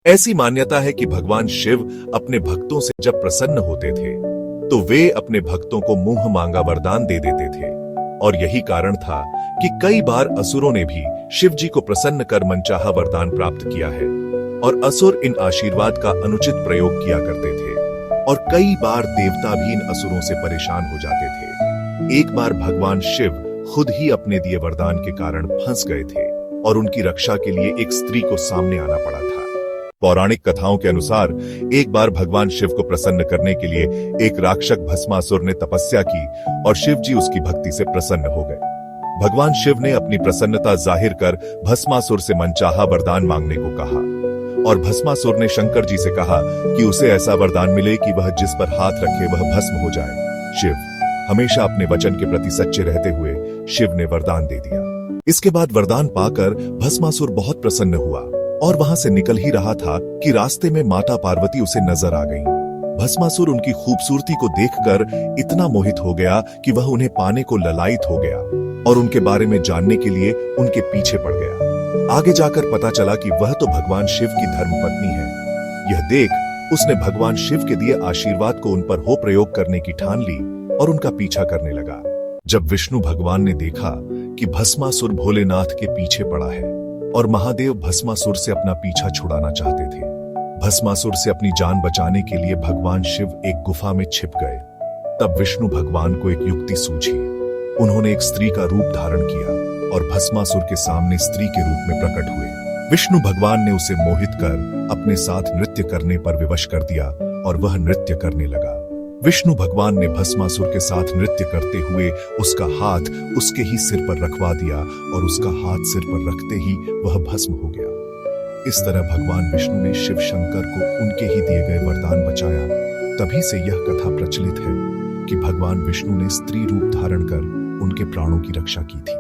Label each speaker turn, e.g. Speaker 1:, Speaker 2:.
Speaker 1: ऐसी मान्यता है कि भगवान शिव अपने भक्तों से जब प्रसन्न होते थे तो वे अपने भक्तों को मुंह मांगा वरदान दे देते थे और यही कारण था कि कई बार असुरों ने भी शिव जी को प्रसन्न कर मनचाहा वरदान प्राप्त किया है और असुर इन आशीर्वाद का अनुचित प्रयोग किया करते थे और कई बार देवता भी इन असुरों से परेशान हो जाते थे। एक बार भगवान शिव खुद ही अपने दिए वरदान के कारण फंस गए थे और उनकी रक्षा के लिए एक स्त्री को सामने आना पड़ा था। पौराणिक कथाओं के अनुसार एक बार भगवान शिव को प्रसन्न करने के लिए एक राक्षस भस्मासुर ने तपस्या की और शिव जी उसकी भक्ति से प्रसन्न हो गए। भगवान शिव ने अपनी प्रसन्नता जाहिर कर भस्मासुर से मनचाहा वरदान मांगने को कहा और भस्मासुर ने शंकर जी से कहा कि उसे ऐसा वरदान मिले कि वह जिस पर हाथ रखे वह भस्म हो जाए। शिव हमेशा अपने वचन के प्रति सच्चे रहते हुए शिव ने वरदान दे दिया। इसके बाद वरदान पाकर भस्मासुर बहुत प्रसन्न हुआ और वहां से निकल ही रहा था कि रास्ते में माता पार्वती उसे नजर आ गईं। भस्मासुर उनकी खूबसूरती को देखकर इतना मोहित हो गया कि वह उन्हें पाने को ललायित हो गया और उनके बारे में जानने के लिए उनके पीछे पड़ गया। आगे जाकर पता चला कि वह तो भगवान शिव की धर्मपत्नी है। यह देख उसने भगवान शिव के दिए आशीर्वाद को उन पर हो प्रयोग करने की ठान ली और उनका पीछा करने लगा। जब विष्णु भगवान ने देखा कि भस्मासुर भोलेनाथ के पीछे पड़ा है और महादेव भस्मासुर से अपना पीछा छुड़ाना चाहते थे, भस्मासुर से अपनी जान बचाने के लिए भगवान शिव एक गुफा में छिप गए। तब विष्णु भगवान को एक युक्ति सूझी। उन्होंने एक स्त्री का रूप धारण किया और भस्मासुर के सामने स्त्री के रूप में प्रकट हुए। विष्णु भगवान ने उसे मोहित कर अपने साथ नृत्य करने पर विवश कर दिया और वह नृत्य करने लगा। विष्णु भगवान ने भस्मासुर के साथ नृत्य करते हुए उसका हाथ उसके ही सिर पर रखवा दिया और उसका हाथ सिर पर रखते ही वह भस्म हो गया। इस तरह भगवान विष्णु ने शिव शंकर को उनके ही दिए गए वरदान बचाया। तभी से यह कथा प्रचलित है कि भगवान विष्णु ने स्त्री रूप धारण कर उनके प्राणों की रक्षा की थी।